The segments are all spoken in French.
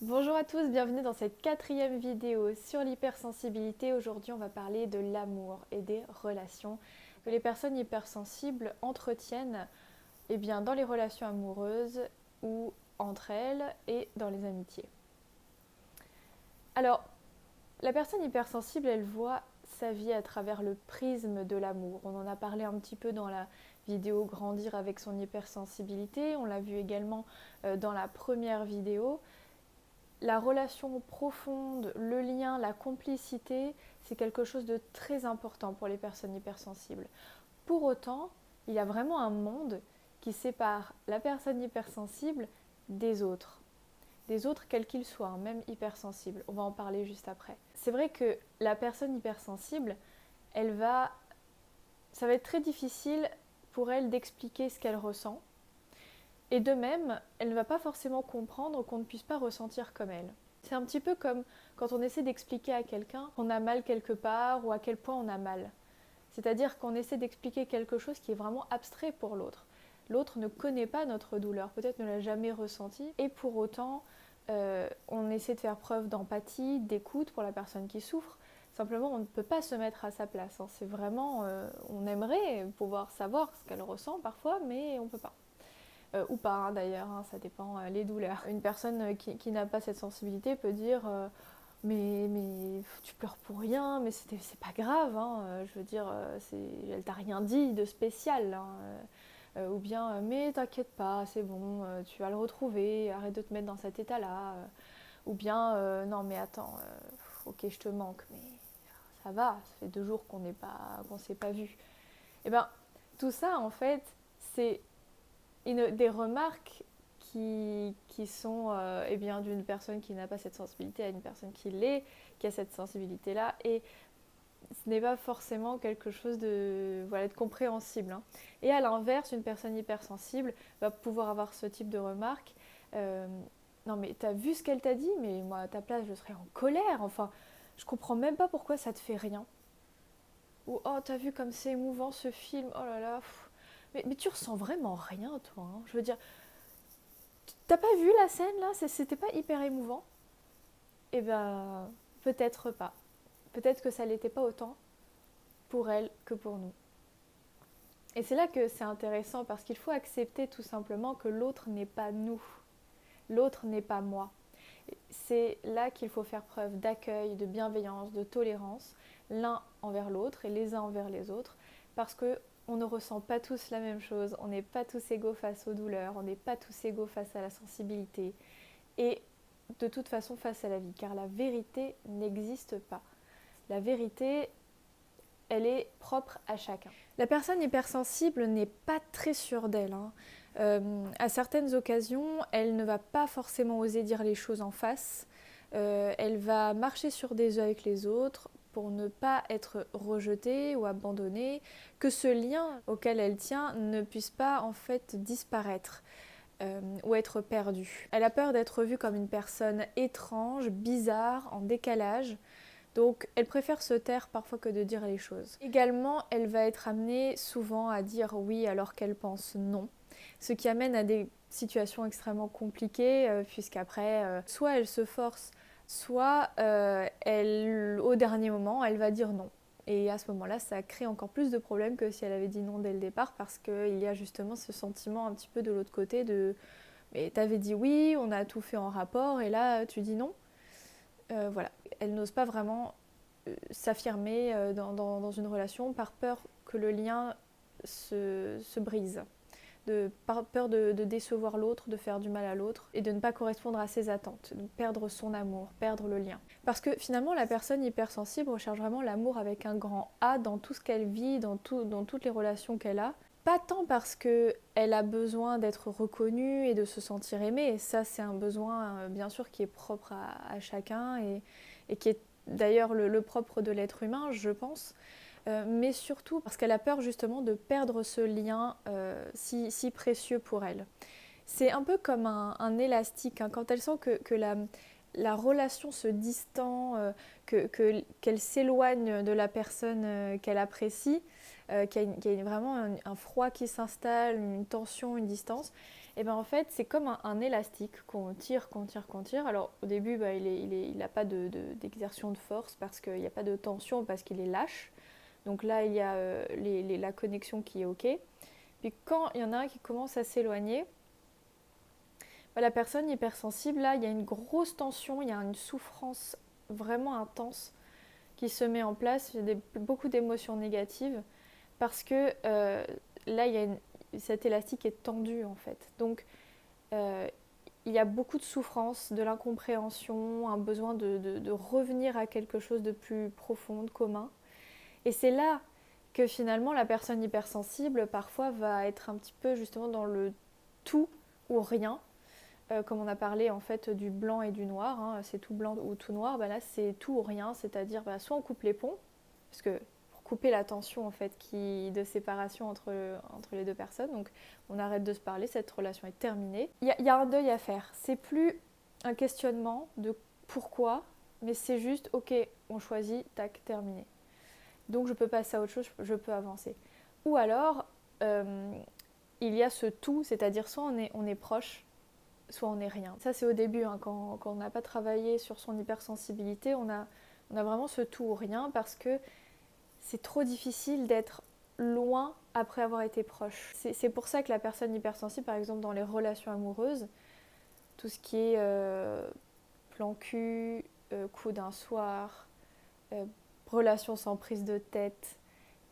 Bonjour à tous, bienvenue dans cette quatrième vidéo sur l'hypersensibilité. Aujourd'hui, on va parler de l'amour et des relations que les personnes hypersensibles entretiennent dans les relations amoureuses ou entre elles et dans les amitiés. Alors, la personne hypersensible, elle voit sa vie à travers le prisme de l'amour. On en a parlé un petit peu dans la vidéo Grandir avec son hypersensibilité. On l'a vu également dans la première vidéo. La relation profonde, le lien, la complicité, c'est quelque chose de très important pour les personnes hypersensibles. Pour autant, il y a vraiment un monde qui sépare la personne hypersensible des autres quels qu'ils soient, même hypersensibles. On va en parler juste après. C'est vrai que la personne hypersensible, ça va être très difficile pour elle d'expliquer ce qu'elle ressent. Et de même, elle ne va pas forcément comprendre qu'on ne puisse pas ressentir comme elle. C'est un petit peu comme quand on essaie d'expliquer à quelqu'un qu'on a mal quelque part ou à quel point on a mal. C'est-à-dire qu'on essaie d'expliquer quelque chose qui est vraiment abstrait pour l'autre. L'autre ne connaît pas notre douleur, peut-être ne l'a jamais ressentie, et pour autant, on essaie de faire preuve d'empathie, d'écoute pour la personne qui souffre. Simplement, on ne peut pas se mettre à sa place. C'est vraiment, on aimerait pouvoir savoir ce qu'elle ressent parfois, mais on ne peut pas. Ou pas d'ailleurs, ça dépend les douleurs. Une personne qui n'a pas cette sensibilité peut dire mais tu pleures pour rien, mais c'est pas grave, je veux dire, elle t'a rien dit de spécial. Ou bien mais t'inquiète pas, c'est bon, tu vas le retrouver, arrête de te mettre dans cet état-là. Ou bien non mais attends, ok je te manque, mais ça va, ça fait 2 jours qu'on s'est pas vu. Et ben tout ça en fait, c'est des remarques qui sont d'une personne qui n'a pas cette sensibilité à une personne qui l'est, qui a cette sensibilité-là. Et ce n'est pas forcément quelque chose de compréhensible. Et à l'inverse, une personne hypersensible va pouvoir avoir ce type de remarques. Non mais t'as vu ce qu'elle t'a dit, mais moi à ta place je serais en colère. Enfin, je comprends même pas pourquoi ça te fait rien. Ou oh t'as vu comme c'est émouvant ce film, oh là là. Mais tu ressens vraiment rien toi. Je veux dire, t'as pas vu la scène là? C'était pas hyper émouvant? Eh ben, peut-être pas. Peut-être que ça l'était pas autant pour elle que pour nous. Et c'est là que c'est intéressant parce qu'il faut accepter tout simplement que l'autre n'est pas nous. L'autre n'est pas moi. C'est là qu'il faut faire preuve d'accueil, de bienveillance, de tolérance, l'un envers l'autre et les uns envers les autres, parce que on ne ressent pas tous la même chose, on n'est pas tous égaux face aux douleurs, on n'est pas tous égaux face à la sensibilité, et de toute façon face à la vie, car la vérité n'existe pas. La vérité, elle est propre à chacun. La personne hypersensible n'est pas très sûre d'elle. À certaines occasions, elle ne va pas forcément oser dire les choses en face. Elle va marcher sur des œufs avec les autres pour ne pas être rejetée ou abandonnée, que ce lien auquel elle tient ne puisse pas en fait disparaître. Ou être perdue. Elle a peur d'être vue comme une personne étrange, bizarre, en décalage. Donc elle préfère se taire parfois que de dire les choses. Également, elle va être amenée souvent à dire oui alors qu'elle pense non. Ce qui amène à des situations extrêmement compliquées, puisqu'après, soit elle se force, soit au dernier moment, elle va dire non. Et à ce moment-là, ça crée encore plus de problèmes que si elle avait dit non dès le départ, parce qu'il y a justement ce sentiment un petit peu de l'autre côté de mais t'avais dit oui, on a tout fait en rapport, et là tu dis non. Voilà, elle n'ose pas vraiment s'affirmer dans une relation par peur que le lien se brise, par peur de décevoir l'autre, de faire du mal à l'autre et de ne pas correspondre à ses attentes, de perdre son amour, perdre le lien. Parce que finalement, la personne hypersensible recherche vraiment l'amour avec un grand A dans tout ce qu'elle vit, dans toutes les relations qu'elle a. Pas tant parce qu'elle a besoin d'être reconnue et de se sentir aimée, et ça c'est un besoin bien sûr qui est propre à chacun et qui est d'ailleurs le propre de l'être humain, je pense, mais surtout parce qu'elle a peur justement de perdre ce lien si précieux pour elle. C'est un peu comme un élastique, quand elle sent que la relation se distend, qu'elle s'éloigne de la personne qu'elle apprécie, qu'il y a vraiment un froid qui s'installe, une tension, une distance, Et bien en fait, c'est comme un élastique qu'on tire, qu'on tire, qu'on tire. Alors au début, il n'a pas d'exertion de force parce qu'il n'y a pas de tension, parce qu'il est lâche. Donc là, il y a la connexion qui est OK. Puis quand il y en a un qui commence à s'éloigner, la personne hypersensible, là, il y a une grosse tension, il y a une souffrance vraiment intense qui se met en place, il y a beaucoup d'émotions négatives parce que là, cet élastique est tendu en fait. Donc, il y a beaucoup de souffrance, de l'incompréhension, un besoin de revenir à quelque chose de plus profond, de commun. Et c'est là que finalement la personne hypersensible parfois va être un petit peu justement dans le tout ou rien. Comme on a parlé en fait du blanc et du noir, hein, c'est tout blanc ou tout noir, là c'est tout ou rien, c'est-à-dire soit on coupe les ponts, parce que pour couper la tension en fait de séparation entre les deux personnes, donc on arrête de se parler, cette relation est terminée. Il y a un deuil à faire, c'est plus un questionnement de pourquoi, mais c'est juste ok, on choisit, tac, terminé. Donc je peux passer à autre chose, je peux avancer. Ou alors, il y a ce tout, c'est-à-dire soit on est proche, soit on n'est rien. Ça c'est au début, hein, quand on n'a pas travaillé sur son hypersensibilité, on a vraiment ce tout ou rien parce que c'est trop difficile d'être loin après avoir été proche. C'est pour ça que la personne hypersensible, par exemple dans les relations amoureuses, tout ce qui est plan cul, coup d'un soir, relation sans prise de tête,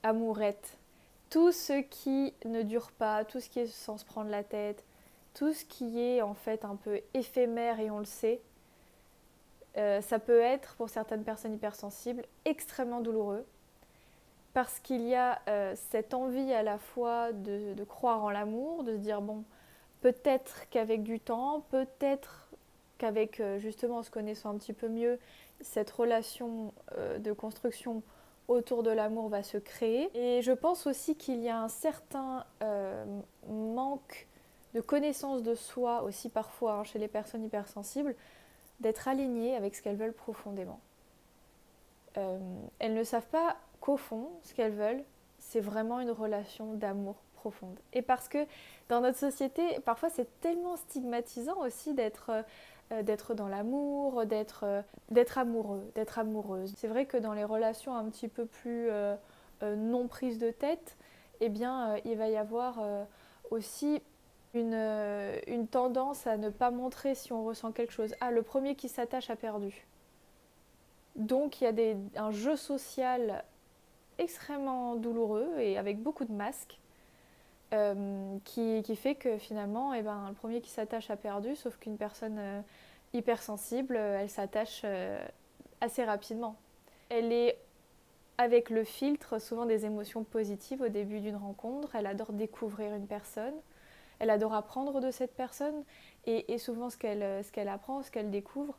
amourette, tout ce qui ne dure pas, tout ce qui est sans se prendre la tête, tout ce qui est en fait un peu éphémère et on le sait, ça peut être pour certaines personnes hypersensibles extrêmement douloureux parce qu'il y a cette envie à la fois de croire en l'amour, de se dire bon, peut-être qu'avec du temps, peut-être qu'avec justement en se connaissant un petit peu mieux, cette relation de construction autour de l'amour va se créer. Et je pense aussi qu'il y a un certain manque de connaissance de soi aussi parfois hein, chez les personnes hypersensibles, d'être alignées avec ce qu'elles veulent profondément. Elles ne savent pas qu'au fond, ce qu'elles veulent, c'est vraiment une relation d'amour profonde. Et parce que dans notre société, parfois c'est tellement stigmatisant aussi d'être dans l'amour, d'être amoureux, d'être amoureuse. C'est vrai que dans les relations un petit peu plus non prises de tête, eh bien, il va y avoir aussi une tendance à ne pas montrer si on ressent quelque chose. Ah, le premier qui s'attache a perdu. Donc il y a un jeu social extrêmement douloureux et avec beaucoup de masques qui fait que finalement le premier qui s'attache a perdu, sauf qu'une personne hypersensible, elle s'attache assez rapidement. Elle est avec le filtre souvent des émotions positives au début d'une rencontre, elle adore découvrir une personne, elle adore apprendre de cette personne et souvent ce qu'elle apprend, ce qu'elle découvre,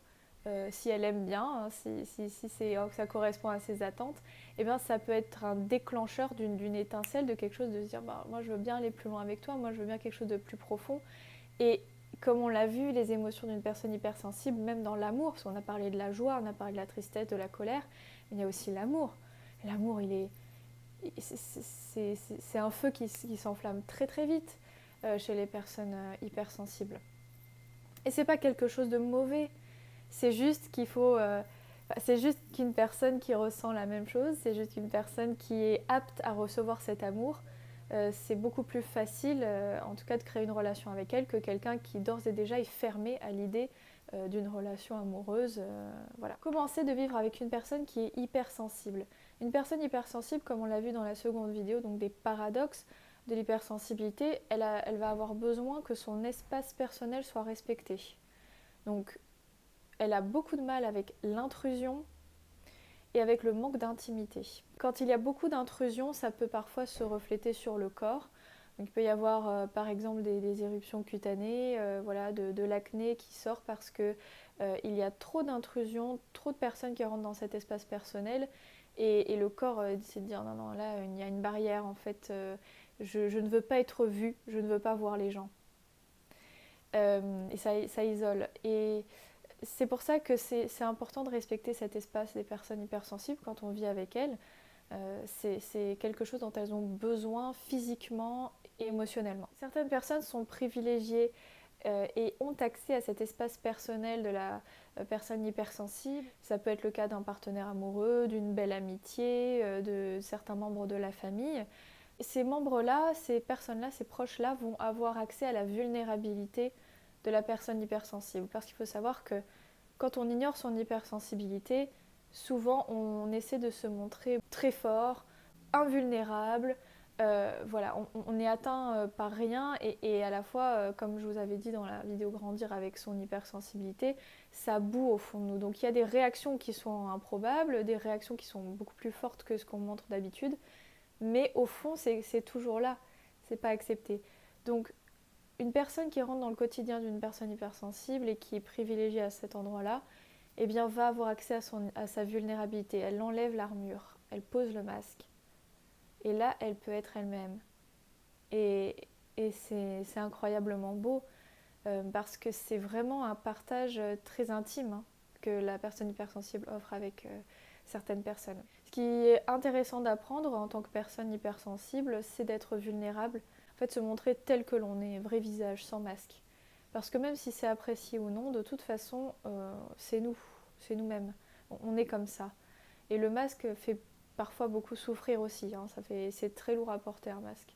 si elle aime bien, hein, si ça correspond à ses attentes, eh bien, ça peut être un déclencheur d'une étincelle, de quelque chose de se dire moi je veux bien aller plus loin avec toi, moi je veux bien quelque chose de plus profond. Et comme on l'a vu, les émotions d'une personne hypersensible, même dans l'amour, parce qu'on a parlé de la joie, on a parlé de la tristesse, de la colère, mais il y a aussi l'amour. L'amour, c'est un feu qui s'enflamme très très vite chez les personnes hypersensibles. Et c'est pas quelque chose de mauvais. C'est juste qu'il faut. C'est juste qu'une personne qui ressent la même chose, c'est juste qu'une personne qui est apte à recevoir cet amour, c'est beaucoup plus facile, en tout cas, de créer une relation avec elle que quelqu'un qui d'ores et déjà est fermé à l'idée d'une relation amoureuse. Voilà. Commencer de vivre avec une personne qui est hypersensible. Une personne hypersensible, comme on l'a vu dans la seconde vidéo, donc des paradoxes de l'hypersensibilité, elle va avoir besoin que son espace personnel soit respecté. Donc, elle a beaucoup de mal avec l'intrusion et avec le manque d'intimité. Quand il y a beaucoup d'intrusion, ça peut parfois se refléter sur le corps. Donc, il peut y avoir par exemple des éruptions cutanées, de l'acné qui sort parce qu'il y a trop d'intrusion, trop de personnes qui rentrent dans cet espace personnel et le corps décide de dire non, là il y a une barrière en fait, je ne veux pas être vue, je ne veux pas voir les gens. Et ça isole. Et c'est pour ça que c'est important de respecter cet espace des personnes hypersensibles quand on vit avec elles. C'est quelque chose dont elles ont besoin physiquement et émotionnellement. Certaines personnes sont privilégiées et ont accès à cet espace personnel de la personne hypersensible. Ça peut être le cas d'un partenaire amoureux, d'une belle amitié, de certains membres de la famille. Ces membres-là, ces personnes-là, ces proches-là vont avoir accès à la vulnérabilité de la personne hypersensible. Parce qu'il faut savoir que quand on ignore son hypersensibilité, souvent on essaie de se montrer très fort, invulnérable. Voilà, on est atteint par rien et à la fois, comme je vous avais dit dans la vidéo Grandir avec son hypersensibilité, ça bout au fond de nous. Donc il y a des réactions qui sont improbables, des réactions qui sont beaucoup plus fortes que ce qu'on montre d'habitude, mais au fond c'est toujours là, c'est pas accepté. Donc une personne qui rentre dans le quotidien d'une personne hypersensible et qui est privilégiée à cet endroit-là, eh bien va avoir accès à sa vulnérabilité. Elle enlève l'armure, elle pose le masque. Et là, elle peut être elle-même. Et, et c'est incroyablement beau parce que c'est vraiment un partage très intime que la personne hypersensible offre avec certaines personnes. Ce qui est intéressant d'apprendre en tant que personne hypersensible, c'est d'être vulnérable. En fait, se montrer tel que l'on est, vrai visage, sans masque. Parce que même si c'est apprécié ou non, de toute façon, c'est nous, c'est nous-mêmes. On est comme ça. Et le masque fait parfois beaucoup souffrir aussi. C'est très lourd à porter un masque.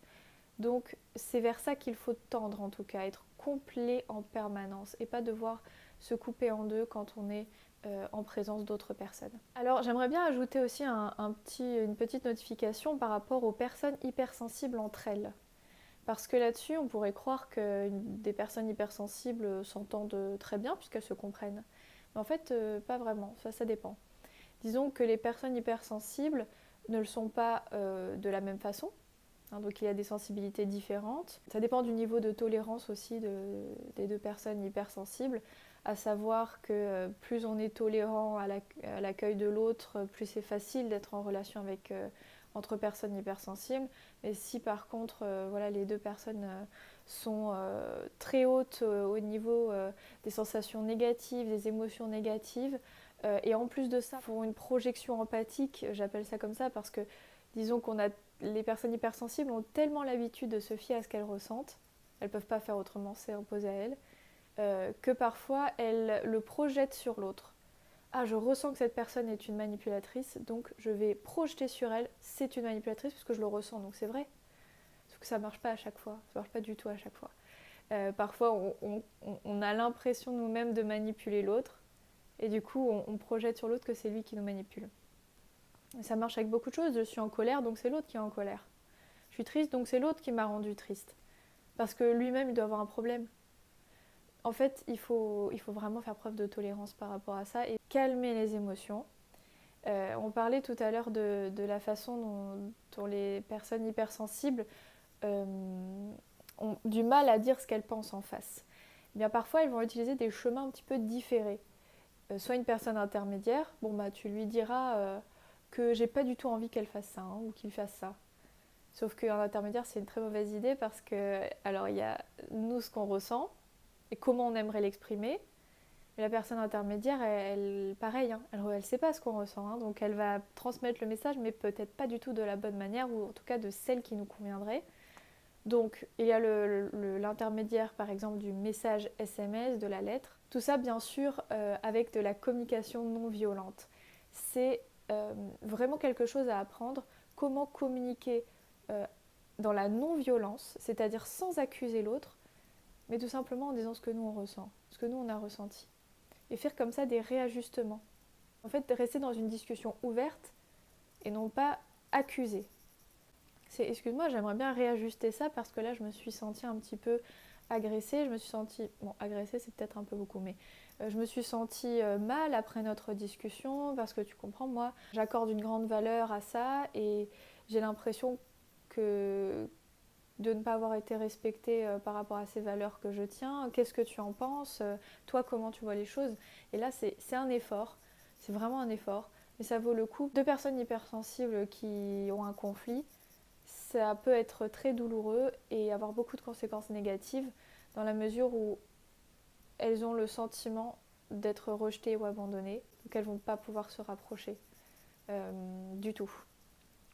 Donc c'est vers ça qu'il faut tendre en tout cas, être complet en permanence et pas devoir se couper en deux quand on est en présence d'autres personnes. Alors j'aimerais bien ajouter aussi une petite notification par rapport aux personnes hypersensibles entre elles. Parce que là-dessus, on pourrait croire que des personnes hypersensibles s'entendent très bien puisqu'elles se comprennent. Mais en fait, pas vraiment, ça dépend. Disons que les personnes hypersensibles ne le sont pas de la même façon. Donc il y a des sensibilités différentes. Ça dépend du niveau de tolérance aussi des deux personnes hypersensibles, à savoir que plus on est tolérant à l'accueil de l'autre, plus c'est facile d'être en relation entre personnes hypersensibles. Mais si par contre voilà, les deux personnes sont très hautes au niveau des sensations négatives, des émotions négatives, et en plus de ça, font une projection empathique, j'appelle ça comme ça parce que disons les personnes hypersensibles ont tellement l'habitude de se fier à ce qu'elles ressentent, elles ne peuvent pas faire autrement, c'est imposé à elles, que parfois elles le projettent sur l'autre. Ah, je ressens que cette personne est une manipulatrice, donc je vais projeter sur elle, c'est une manipulatrice parce que je le ressens, donc c'est vrai. Sauf que ça ne marche pas à chaque fois, ça ne marche pas du tout à chaque fois. Parfois, on a l'impression nous-mêmes de manipuler l'autre, et du coup, on projette sur l'autre que c'est lui qui nous manipule. Et ça marche avec beaucoup de choses. Je suis en colère, donc c'est l'autre qui est en colère. Je suis triste, donc c'est l'autre qui m'a rendue triste. Parce que lui-même, il doit avoir un problème. En fait, il faut vraiment faire preuve de tolérance par rapport à ça et calmer les émotions. On parlait tout à l'heure de la façon dont les personnes hypersensibles ont du mal à dire ce qu'elles pensent en face. Eh bien, parfois, elles vont utiliser des chemins un petit peu différés. Soit une personne intermédiaire, bon bah tu lui diras que j'ai pas du tout envie qu'elle fasse ça ou qu'il fasse ça. Sauf qu'un intermédiaire c'est une très mauvaise idée parce que alors il y a nous ce qu'on ressent et comment on aimerait l'exprimer. Mais la personne intermédiaire, elle pareil, elle sait pas ce qu'on ressent, donc elle va transmettre le message mais peut-être pas du tout de la bonne manière ou en tout cas de celle qui nous conviendrait. Donc il y a l'intermédiaire par exemple du message SMS, de la lettre. Tout ça bien sûr avec de la communication non violente. C'est vraiment quelque chose à apprendre. Comment communiquer dans la non-violence, c'est-à-dire sans accuser l'autre, mais tout simplement en disant ce que nous on ressent, ce que nous on a ressenti. Et faire comme ça des réajustements. En fait, rester dans une discussion ouverte et non pas accuser. Excuse-moi, j'aimerais bien réajuster ça parce que là, je me suis sentie un petit peu agressée. Je me suis sentie... Bon, agressée, c'est peut-être un peu beaucoup, mais je me suis sentie mal après notre discussion parce que tu comprends, moi, j'accorde une grande valeur à ça et j'ai l'impression que de ne pas avoir été respectée par rapport à ces valeurs que je tiens. Qu'est-ce que tu en penses? Toi, comment tu vois les choses? Et là, c'est un effort. C'est vraiment un effort. Mais ça vaut le coup. Deux personnes hypersensibles qui ont un conflit, ça peut être très douloureux et avoir beaucoup de conséquences négatives dans la mesure où elles ont le sentiment d'être rejetées ou abandonnées, donc elles ne vont pas pouvoir se rapprocher du tout.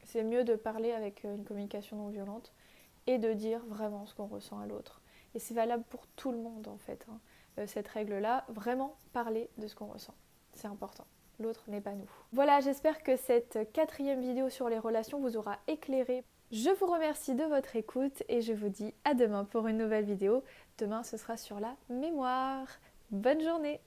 C'est mieux de parler avec une communication non violente et de dire vraiment ce qu'on ressent à l'autre. Et c'est valable pour tout le monde en fait, hein. Cette règle-là, vraiment parler de ce qu'on ressent. C'est important. L'autre n'est pas nous. Voilà, j'espère que cette 4e vidéo sur les relations vous aura éclairé. Je vous remercie de votre écoute et je vous dis à demain pour une nouvelle vidéo. Demain, ce sera sur la mémoire. Bonne journée!